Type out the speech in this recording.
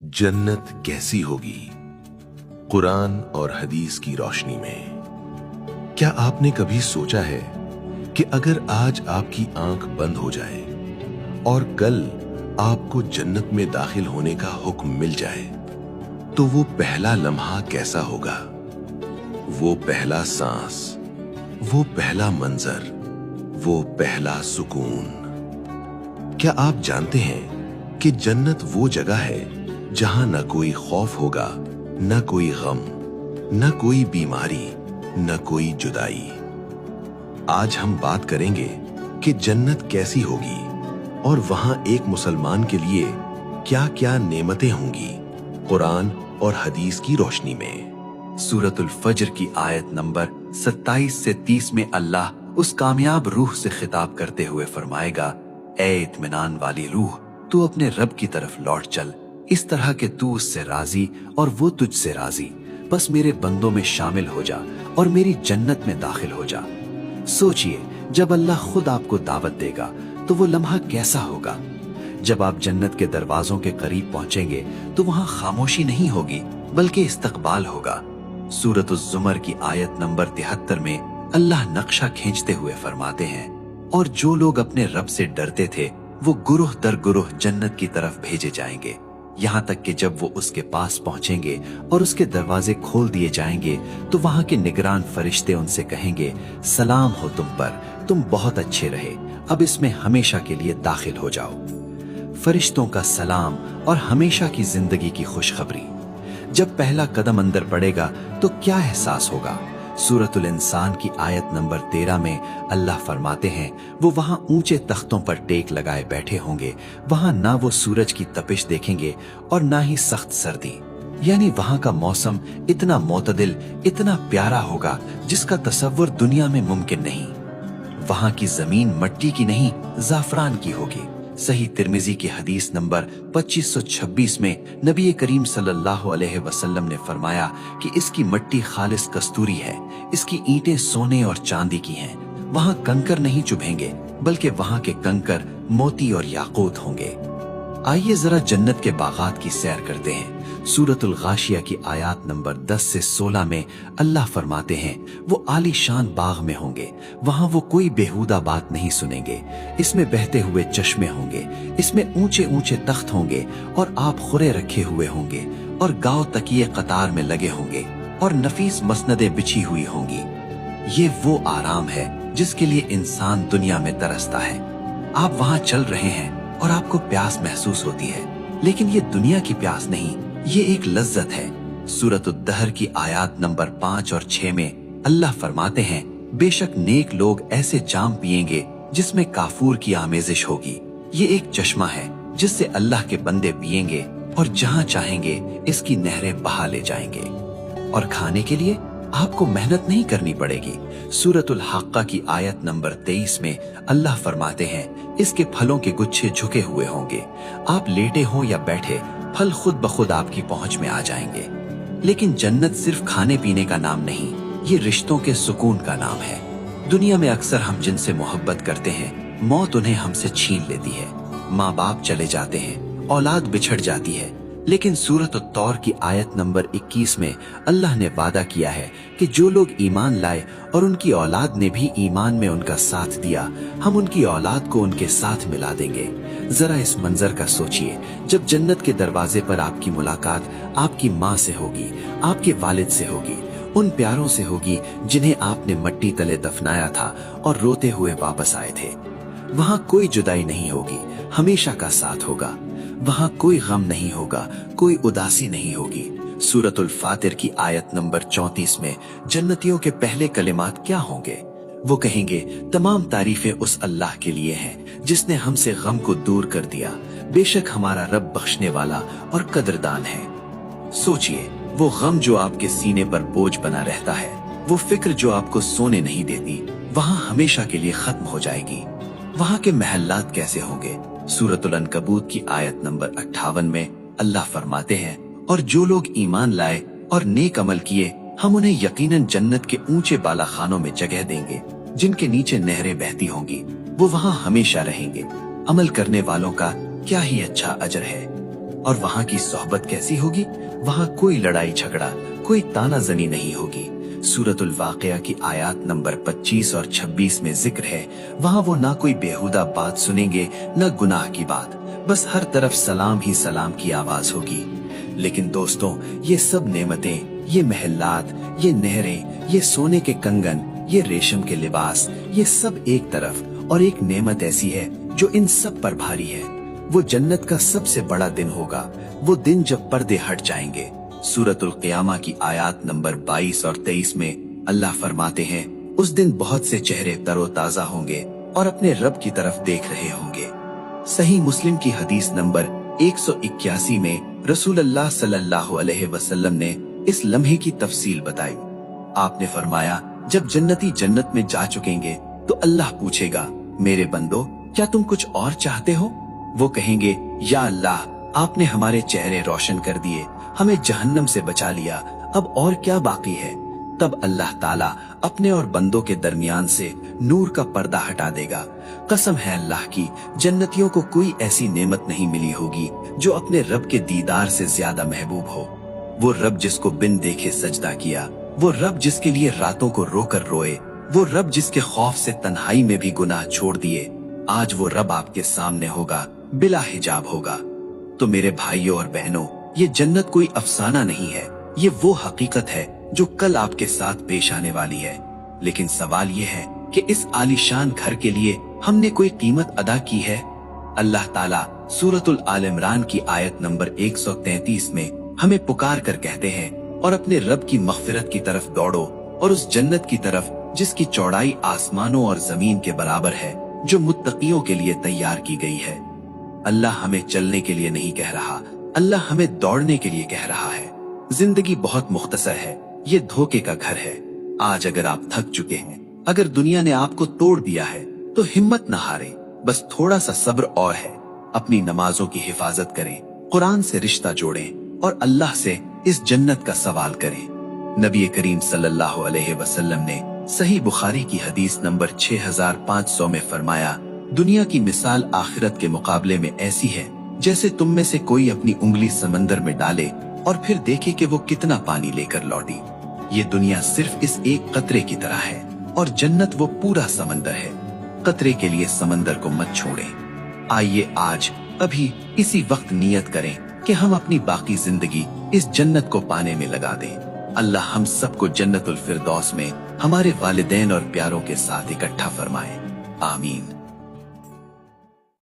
जन्नत कैसी होगी कुरान और हदीस की रोशनी में। क्या आपने कभी सोचा है कि अगर आज आपकी आंख बंद हो जाए और कल आपको जन्नत में दाखिल होने का हुक्म मिल जाए तो वो पहला लम्हा कैसा होगा? वो पहला सांस, वो पहला मंजर, वो पहला सुकून। क्या आप जानते हैं कि जन्नत वो जगह है जहां न कोई खौफ होगा, न कोई गम, न कोई बीमारी, न कोई जुदाई। आज हम बात करेंगे कि जन्नत कैसी होगी और वहां एक मुसलमान के लिए क्या-क्या नेमतें होंगी कुरान और हदीस की रोशनी में। सूरतुल फज्र की आयत नंबर 27 से 30 में अल्लाह उस कामयाब रूह से खिताब करते हुए फरमाएगा, ए इत्मीनान वाली रूह, तू अपने रब की तरफ लौट चल, इस तरह के तू उससे राजी और वो तुझसे राजी। बस मेरे बंदों में शामिल हो जा और मेरी जन्नत में दाखिल हो जा। सोचिए, जब अल्लाह खुद आपको दावत देगा तो वो लम्हा कैसा होगा। जब आप जन्नत के दरवाजों के करीब पहुंचेंगे तो वहां खामोशी नहीं होगी बल्कि इस्तकबाल होगा। सूरत ज़ुमर की आयत नंबर 73 में अल्लाह नक्शा खींचते हुए फरमाते हैं, और जो लोग अपने रब से डरते थे वो गुरुह दर गुरुह जन्नत की तरफ भेजे जाएंगे, यहाँ तक कि जब वो उसके पास पहुंचेंगे और उसके दरवाजे खोल दिए जाएंगे तो वहां के निगरान फरिश्ते उनसे कहेंगे, सलाम हो तुम पर, तुम बहुत अच्छे रहे, अब इसमें हमेशा के लिए दाखिल हो जाओ। फरिश्तों का सलाम और हमेशा की जिंदगी की खुशखबरी। जब पहला कदम अंदर पड़ेगा तो क्या एहसास होगा। सूरतुल इंसान की आयत नंबर 13 में अल्लाह फरमाते हैं, वो वहां ऊंचे तख्तों पर टेक लगाए बैठे होंगे, वहां ना वो सूरज की तपिश देखेंगे और ना ही सख्त सर्दी। यानी वहां का मौसम इतना मोतदिल, इतना प्यारा होगा जिसका तसव्वुर दुनिया में मुमकिन नहीं। वहां की जमीन मट्टी की नहीं, जाफरान की होगी। सही तिर्मिजी की हदीस नंबर 2526 में नबी करीम सल्लल्लाहु अलैहि वसल्लम ने फरमाया कि इसकी मट्टी खालिस कस्तूरी है, इसकी ईंटें सोने और चांदी की हैं। वहां कंकर नहीं चुभेंगे बल्कि वहां के कंकर मोती और याकूत होंगे। आइए जरा जन्नत के बागात की सैर करते हैं। सूरतुल गाशिया की आयत नंबर 10 से 16 में अल्लाह फरमाते हैं, वो आलीशान बाग में होंगे, वहां वो कोई बेहुदा बात नहीं सुनेंगे। इसमें बहते हुए चश्मे होंगे, इसमें ऊंचे ऊंचे तख्त होंगे और आप खुरे रखे हुए होंगे और गांव तकिए कतार में लगे होंगे और नफीस मसनदें बिछी हुई होंगी। ये वो आराम है जिसके लिए इंसान दुनिया में तरसता है। आप वहां चल रहे हैं और आपको प्यास महसूस होती है, लेकिन ये दुनिया की प्यास नहीं, ये एक लज्जत है। सूरतुद्दहर की आयत नंबर 5 और 6 में अल्लाह फरमाते हैं, बेशक नेक लोग ऐसे जाम पिएंगे जिसमें काफूर की आमेजिश होगी। ये एक चश्मा है जिससे अल्लाह के बंदे पिएंगे और जहां चाहेंगे इसकी नहरें बहा ले जाएंगे। और खाने के लिए आपको मेहनत नहीं करनी पड़ेगी। सूरतुल हक्का की आयत नंबर 23 में अल्लाह फरमाते हैं, इसके फलों के गुच्छे झुके हुए होंगे, आप लेटे हो या बैठे फल खुद ब खुद आपकी पहुंच में आ जाएंगे। लेकिन जन्नत सिर्फ खाने पीने का नाम नहीं, ये रिश्तों के सुकून का नाम है। दुनिया में अक्सर हम जिनसे मोहब्बत करते हैं, मौत उन्हें हमसे छीन लेती है। माँ बाप चले जाते हैं, औलाद बिछड़ जाती है, लेकिन सूरत तौर की आयत नंबर 21 में अल्लाह ने वादा किया है कि जो लोग ईमान लाए और उनकी औलाद ने भी ईमान में उनका साथ दिया, हम उनकी औलाद को उनके साथ मिला देंगे। जरा इस मंजर का सोचिए, जब जन्नत के दरवाजे पर आपकी मुलाकात आपकी माँ से होगी, आपके वालिद से होगी, उन प्यारों से होगी जिन्हें आपने मट्टी तले दफनाया था और रोते हुए वापस आए थे। वहां कोई जुदाई नहीं होगी, हमेशा का साथ होगा। वहां कोई गम नहीं होगा, कोई उदासी नहीं होगी। सूरतुल फातिर की आयत नंबर 34 में जन्नतियों के पहले कलिमात क्या होंगे? वो कहेंगे, तमाम तारीफें उस अल्लाह के लिए हैं जिसने हमसे गम को दूर कर दिया। बेशक हमारा रब बख्शने वाला और कदरदान है। सोचिए, वो गम जो आपके सीने पर बोझ बना रहता है, वो फिक्र जो आपको सोने नहीं देती, वहां हमेशा के लिए खत्म हो जाएगी। वहां के महल्लात कैसे होंगे? सूरतुल अनकबूत की आयत नंबर 58 में अल्लाह फरमाते हैं, और जो लोग ईमान लाए और नेक अमल किए, हम उन्हें यकीनन जन्नत के ऊंचे बाला खानों में जगह देंगे जिनके नीचे नहरें बहती होंगी। वो वहां हमेशा रहेंगे। अमल करने वालों का क्या ही अच्छा अजर है। और वहाँ की सोहबत कैसी होगी? वहाँ कोई लड़ाई झगड़ा, कोई तानाजनी नहीं होगी। सूरतुल वाक़िया की आयत नंबर 25 और 26 में जिक्र है, वहाँ वो ना कोई बेहुदा बात सुनेंगे न गुनाह की बात, बस हर तरफ सलाम ही सलाम की आवाज होगी। लेकिन दोस्तों, ये सब नेमतें, ये महलात, ये नहरें, ये सोने के कंगन, ये रेशम के लिबास, ये सब एक तरफ, और एक नेमत ऐसी है जो इन सब पर भारी है। वो जन्नत का सबसे बड़ा दिन होगा, वो दिन जब पर्दे हट जाएंगे। सूरतुल क़ियामा की आयत नंबर 22 और 23 में अल्लाह फरमाते हैं, उस दिन बहुत से चेहरे तरोताजा होंगे और अपने रब की तरफ देख रहे होंगे। सही मुस्लिम की हदीस नंबर 181 में रसूलुल्लाह सल्लल्लाहु अलैहि वसल्लम ने इस लम्हे की तफसील बताई। आपने फरमाया, जब जन्नती जन्नत में जा चुकेंगे तो अल्लाह पूछेगा, मेरे बंदो, क्या तुम कुछ और चाहते हो? वो कहेंगे, या अल्लाह, आपने हमारे चेहरे रोशन कर दिए, हमें जहन्नम से बचा लिया, अब और क्या बाकी है? तब अल्लाह ताला अपने और बंदों के दरमियान से नूर का पर्दा हटा देगा। कसम है अल्लाह की, जन्नतियों को कोई ऐसी नेमत नहीं मिली होगी जो अपने रब के दीदार से ज्यादा महबूब हो। वो रब जिसको बिन देखे सजदा किया, वो रब जिसके लिए रातों को रोकर रोए, वो रब जिसके खौफ से तन्हाई में भी गुनाह छोड़ दिए, आज वो रब आपके सामने होगा, बिला हिजाब होगा। तो मेरे भाइयों और बहनों, ये जन्नत कोई अफसाना नहीं है, ये वो हकीकत है जो कल आपके साथ पेश आने वाली है। लेकिन सवाल ये है कि इस आलीशान घर के लिए हमने कोई कीमत अदा की है? अल्लाह ताला सूरतुल आल इमरान की आयत नंबर 133 में हमें पुकार कर कहते हैं, और अपने रब की मग़फ़िरत की तरफ दौड़ो, और उस जन्नत की तरफ जिसकी चौड़ाई आसमानों और जमीन के बराबर है, जो मुत्तकियों के लिए तैयार की गई है। अल्लाह हमें चलने के लिए नहीं कह रहा, अल्लाह हमें दौड़ने के लिए कह रहा है। जिंदगी बहुत मुख्तसर है, ये धोखे का घर है। आज अगर आप थक चुके हैं, अगर दुनिया ने आपको तोड़ दिया है, तो हिम्मत न हारें, बस थोड़ा सा सब्र और है। अपनी नमाजों की हिफाजत करें, कुरान से रिश्ता जोड़ें और अल्लाह से इस जन्नत का सवाल करें। नबी करीम सल्लल्लाहु अलैहि वसल्लम ने सही बुखारी की हदीस नंबर 6500 में फरमाया, दुनिया की मिसाल आखिरत के मुकाबले में ऐसी है जैसे तुम में से कोई अपनी उंगली समंदर में डाले और फिर देखे कि वो कितना पानी लेकर लौटी। ये दुनिया सिर्फ इस एक कतरे की तरह है और जन्नत वो पूरा समंदर है। कतरे के लिए समंदर को मत छोड़ें। आइए आज अभी इसी वक्त नियत करें कि हम अपनी बाकी जिंदगी इस जन्नत को पाने में लगा दें। अल्लाह हम सबको जन्नतुल फिरदौस में हमारे वालिदैन और प्यारों के साथ इकट्ठा फरमाए। आमीन।